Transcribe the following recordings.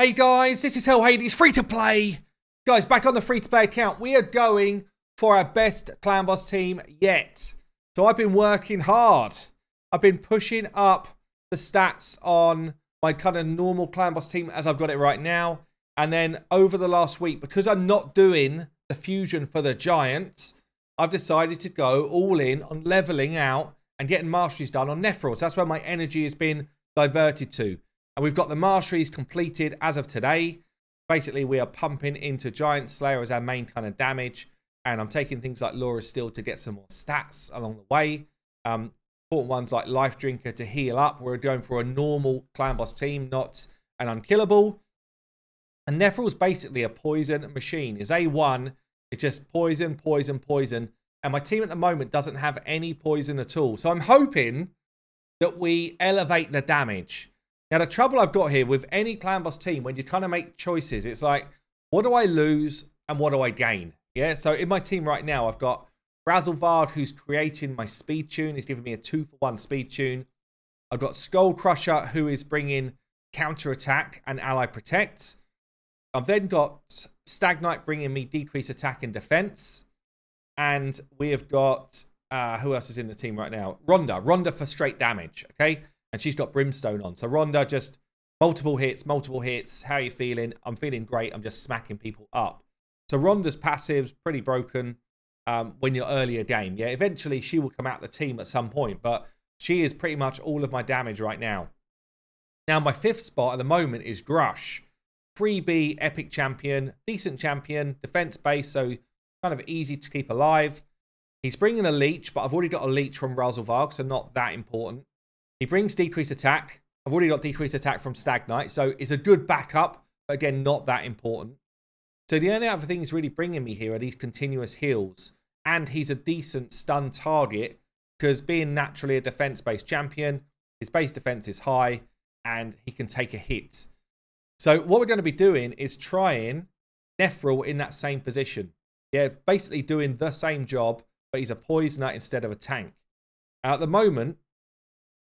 Hey guys, this is Hell Hades, free to play. Guys, back on the free to play account, we are going for our best clan boss team yet. So I've been working hard. I've been pushing up the stats on my kind of normal clan boss team as I've got it right now. And then over the last week, because I'm not doing the fusion for the giants, I've decided to go all in on leveling out and getting masteries done on Nephros. That's where my energy has been diverted to. And we've got the masteries completed as of today. Basically, we are pumping into Giant Slayer as our main kind of damage. And I'm taking things like Laura's Steel to get some more stats along the way. Important ones like Life Drinker to heal up. We're going for a normal clan boss team, not an unkillable. And Nephros basically a poison machine. His A1 is just poison, poison, poison. And my team at the moment doesn't have any poison at all. So I'm hoping that we elevate the damage. Now, the trouble I've got here with any clan boss team, when you kind of make choices, it's like, what do I lose and what do I gain? Yeah, so in my team right now, I've got Razzlevard, who's creating my Speedtune. He's giving me a 2-for-1 Speedtune. I've got Skull Crusher, who is bringing Counter Attack and Ally Protect. I've then got Stag Knight bringing me Decrease Attack and Defense. And we have got, who else is in the team right now? Rhonda for straight damage, okay? And she's got Brimstone on. So Rhonda, just multiple hits, multiple hits. How are you feeling? I'm feeling great. I'm just smacking people up. So Rhonda's passive's pretty broken when you're earlier game. Yeah, eventually she will come out the team at some point. But she is pretty much all of my damage right now. Now, my fifth spot at the moment is Grush. 3B epic champion, decent champion, defense base, so kind of easy to keep alive. He's bringing a leech, but I've already got a leech from Razzlevarg, so not that important. He brings decreased attack. I've already got decreased attack from Stag Knight, so it's a good backup, but again, not that important. So the only other thing he's really bringing me here are these continuous heals, and he's a decent stun target, because being naturally a defense-based champion, his base defense is high, and he can take a hit. So what we're going to be doing is trying Nephros in that same position. Yeah, basically doing the same job, but he's a poisoner instead of a tank. At the moment,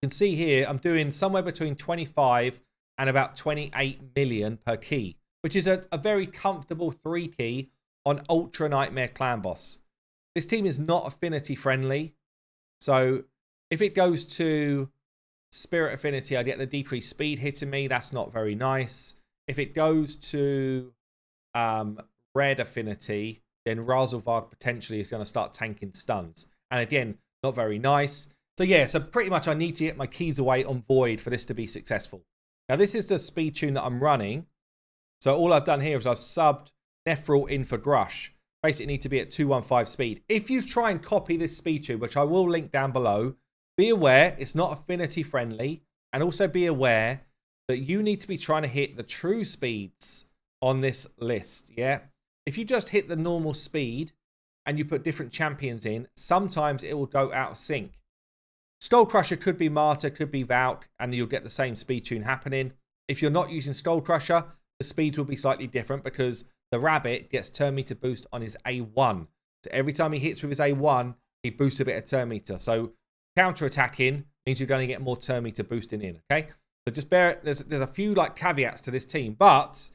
you can see here, I'm doing somewhere between 25 and about 28 million per key, which is a very comfortable 3 key on Ultra Nightmare Clan Boss. This team is not affinity friendly. So if it goes to Spirit Affinity, I get the decreased speed hitting me. That's not very nice. If it goes to Red Affinity, then Razzlevarg potentially is going to start tanking stuns. And again, not very nice. So yeah, so pretty much I need to get my keys away on Void for this to be successful. Now this is the Speedtune that I'm running. So all I've done here is I've subbed Nephros in for Grush. Basically need to be at 215 speed. If you try and copy this Speedtune, which I will link down below, be aware it's not affinity friendly. And also be aware that you need to be trying to hit the true speeds on this list. Yeah. If you just hit the normal speed and you put different champions in, sometimes it will go out of sync. Skull Crusher could be Martyr, could be Valk, and you'll get the same Speedtune happening. If you're not using Skull Crusher, the speeds will be slightly different because the rabbit gets turn meter boost on his A1. So every time he hits with his A1, he boosts a bit of turn meter. So counter attacking means you're going to get more turn meter boosting in. Okay, so just bear. There's a few like caveats to this team, but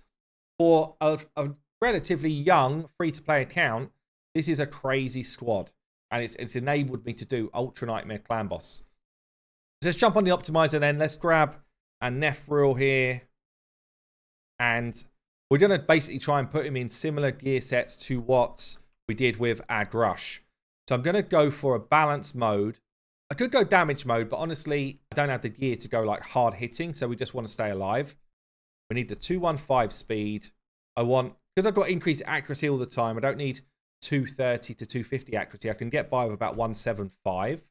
for a relatively young free to play account, this is a crazy squad. And it's enabled me to do Ultra Nightmare Clan Boss. Let's jump on the optimizer then. Let's grab a Nephros here. And we're going to basically try and put him in similar gear sets to what we did with our Grush. So I'm going to go for a balance mode. I could go damage mode, but honestly, I don't have the gear to go like hard hitting. So we just want to stay alive. We need the 215 speed. I want, because I've got increased accuracy all the time, I don't need 230 to 250 accuracy. I can get by with about 175.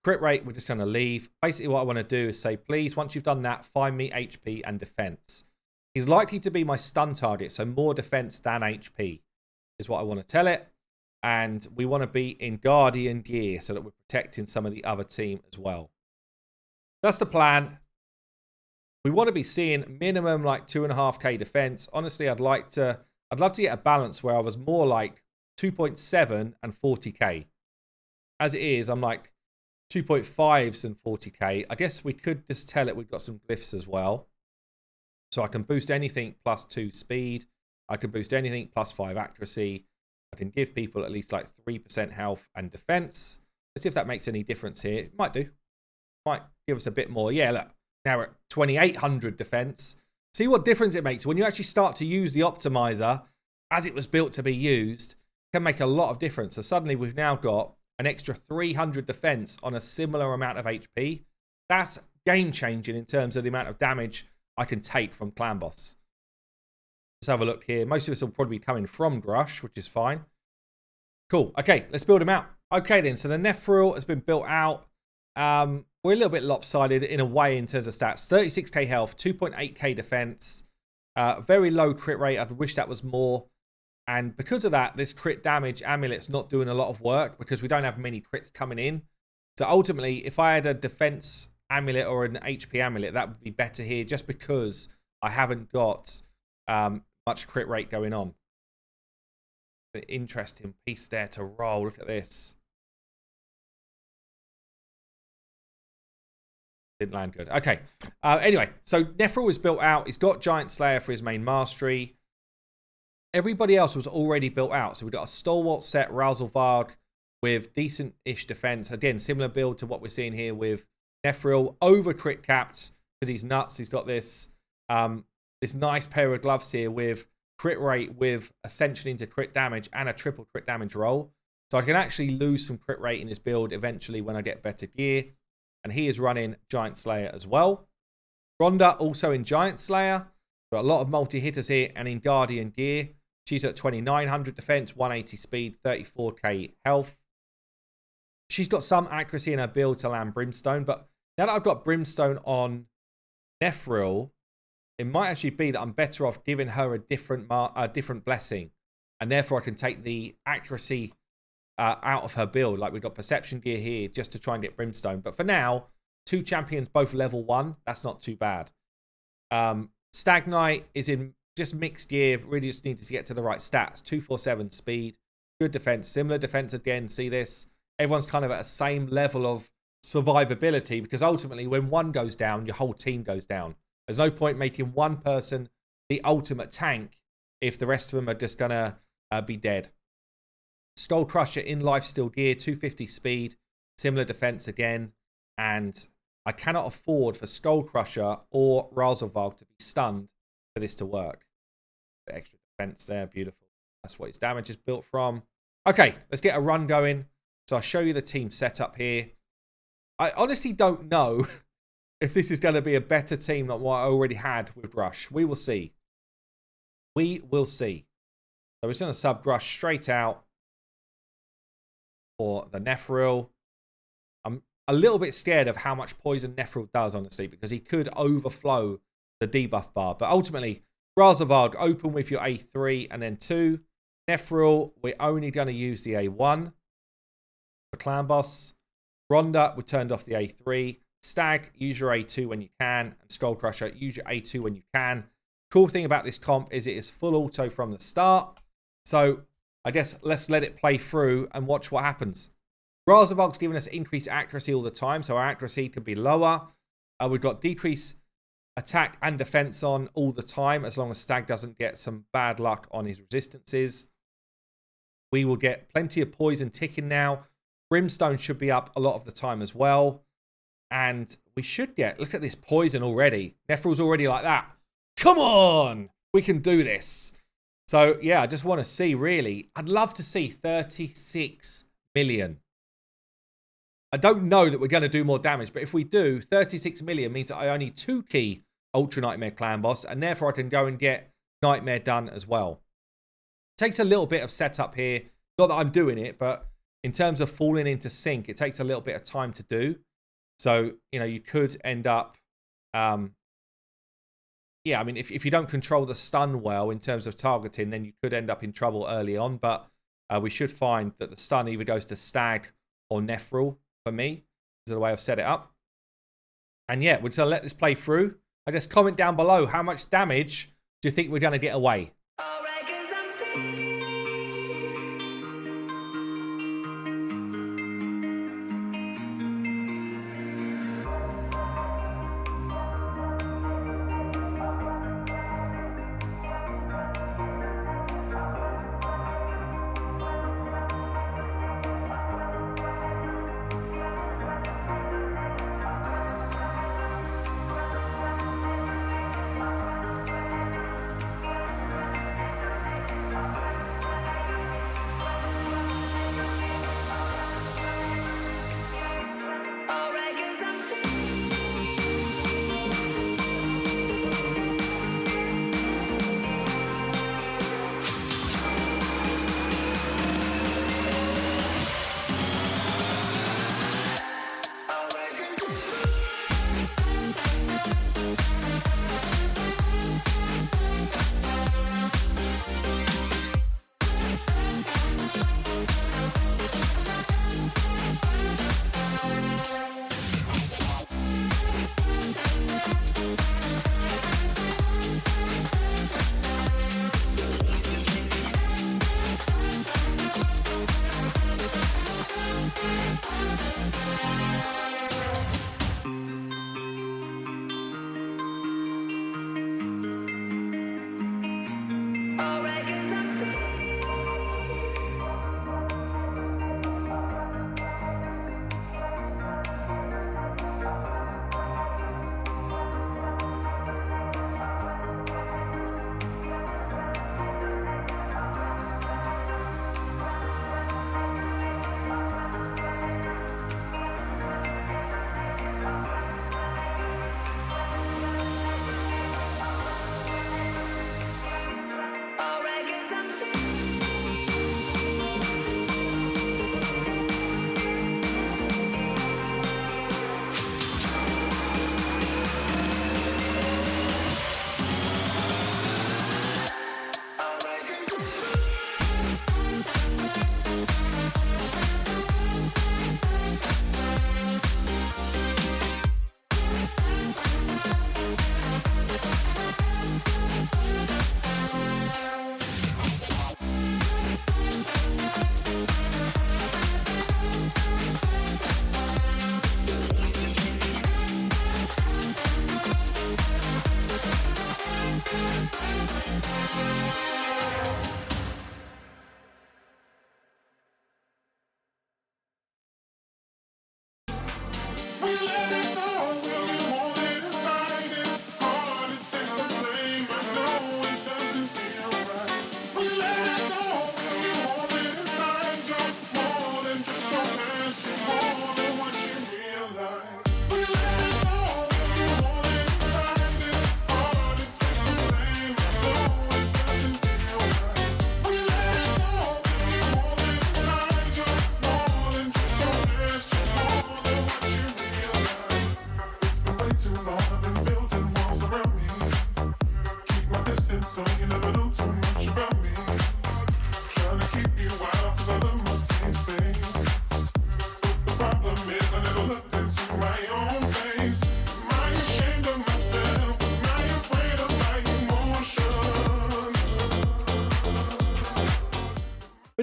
Crit rate, we're just going to leave. Basically, what I want to do is say, please, once you've done that, find me HP and defense. He's likely to be my stun target, so more defense than HP is what I want to tell it. And we want to be in Guardian gear so that we're protecting some of the other team as well. That's the plan. We want to be seeing minimum like 2.5k defense. Honestly, I'd love to get a balance where I was more like 2.7 and 40k. As it is, I'm like 2.5s and 40k. I guess we could just tell it we've got some glyphs as well. So I can boost anything +2 speed. I can boost anything +5 accuracy. I can give people at least like 3% health and defense. Let's see if that makes any difference here. It might do. Might give us a bit more. Yeah, look. Now we're at 2800 defense. See what difference it makes. When you actually start to use the optimizer as it was built to be used, it can make a lot of difference. So suddenly we've now got an extra 300 defense on a similar amount of HP. That's game changing in terms of the amount of damage I can take from Clan Boss. Let's have a look here. Most of this will probably be coming from Grush, which is fine. Cool. Okay, let's build him out. Okay then, so the Nephros has been built out. We're a little bit lopsided in a way in terms of stats. 36k health, 2.8k defense, very low crit rate. I wish that was more. And because of that, this crit damage amulet's not doing a lot of work because we don't have many crits coming in. So ultimately, if I had a defense amulet or an HP amulet, that would be better here just because I haven't got much crit rate going on. An interesting piece there to roll. Look at this. Didn't land good. Okay. Anyway, so Nephros was built out. He's got Giant Slayer for his main mastery. Everybody else was already built out. So we've got a Stalwart set, Razelvarg, with decent-ish defense. Again, similar build to what we're seeing here with Nephros. Over crit capped because he's nuts. He's got this this nice pair of gloves here with crit rate with Ascension into crit damage and a triple crit damage roll. So I can actually lose some crit rate in his build eventually when I get better gear. And he is running Giant Slayer as well. Rhonda also in Giant Slayer. Got a lot of multi-hitters here and in Guardian gear. She's at 2900 defense, 180 speed, 34k health. She's got some accuracy in her build to land Brimstone. But now that I've got Brimstone on Nephros, it might actually be that I'm better off giving her a different blessing. And therefore I can take the accuracy out of her build. Like we've got Perception gear here just to try and get Brimstone. But for now, 2 champions both level 1. That's not too bad. Stag Knight is in just mixed gear. Really just needed to get to the right stats. 247 speed. Good defense. Similar defense again. See this? Everyone's kind of at the same level of survivability because ultimately when one goes down, your whole team goes down. There's no point making one person the ultimate tank if the rest of them are just going to be dead. Skull Crusher in lifesteal gear, 250 speed, similar defense again. And I cannot afford for Skull Crusher or Razelvarg to be stunned for this to work. Extra defense there, beautiful. That's what his damage is built from. Okay, let's get a run going. So I'll show you the team setup here. I honestly don't know if this is going to be a better team than what I already had with Rush. We will see. We will see. So we're just going to sub Rush straight out for the Nephros. I'm a little bit scared of how much poison Nephros does, honestly, because he could overflow the debuff bar. But ultimately, Razelvarg, open with your A3 and then 2. Nephros, we're only going to use the A1 for Clan Boss. Rhonda, we turned off the A3. Stag, use your A2 when you can. And Skull Crusher, use your A2 when you can. Cool thing about this comp is it is full auto from the start. So I guess let's let it play through and watch what happens. Razelvarg's giving us increased accuracy all the time, so our accuracy could be lower. We've got decreased attack and defense on all the time, as long as Stag doesn't get some bad luck on his resistances. We will get plenty of poison ticking now. Brimstone should be up a lot of the time as well. And we should get, look at this poison already. Nephros already like that. Come on! We can do this. So, yeah, I just want to see, really. I'd love to see 36 million. I don't know that we're going to do more damage, but if we do, 36 million means that I only 2-key Ultra Nightmare Clan Boss, and therefore I can go and get Nightmare done as well. Takes a little bit of setup here. Not that I'm doing it, but in terms of falling into sync, it takes a little bit of time to do. So, you know, you could end up... yeah, I mean, if you don't control the stun well in terms of targeting, then you could end up in trouble early on. But we should find that the stun either goes to Stag or Nephros for me. This is the way I've set it up. And yeah, we're just going to let this play through. I just comment down below, how much damage do you think we're going to get away?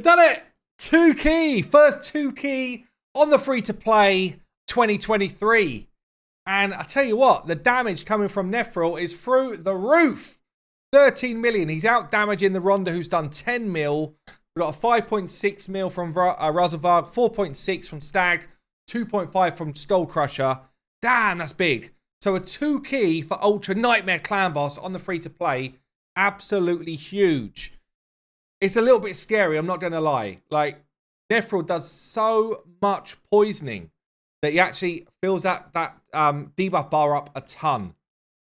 We've done it. 2 key. First 2 key on the free-to-play 2023. And I tell you what, the damage coming from Nephros is through the roof. 13 million. He's out damaging the Ronda, who's done 10 mil. We've got a 5.6 mil from Razorvarg, 4.6 from Stag, 2.5 from Skullcrusher. Damn, that's big. So a 2 key for Ultra Nightmare Clan Boss on the free-to-play. Absolutely huge. It's a little bit scary, I'm not going to lie. Like, Nephros does so much poisoning that he actually fills that debuff bar up a ton.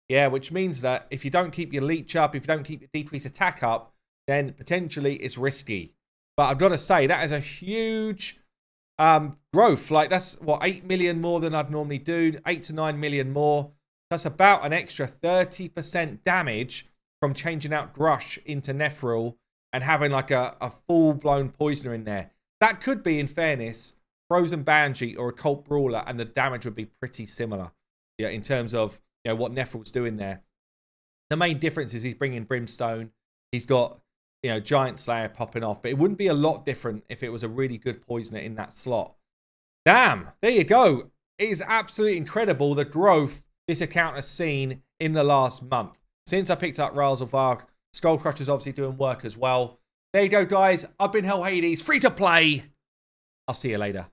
Yeah, which means that if you don't keep your leech up, if you don't keep your decreased attack up, then potentially it's risky. But I've got to say, that is a huge growth. Like, that's, what, 8 million more than I'd normally do. 8 to 9 million more. That's about an extra 30% damage from changing out Grush into Nephros and having like a full-blown poisoner in there. That could be, in fairness, Frozen Banshee or a Cult Brawler, and the damage would be pretty similar, yeah, in terms of, you know, what Nephros doing there. The main difference is he's bringing Brimstone. He's got, you know, Giant Slayer popping off, but it wouldn't be a lot different if it was a really good poisoner in that slot. Damn, there you go. It is absolutely incredible the growth this account has seen in the last month. Since I picked up Razorvarg, Skullcrusher's obviously doing work as well. There you go, guys. I've been Hell Hades, free to play. I'll see you later.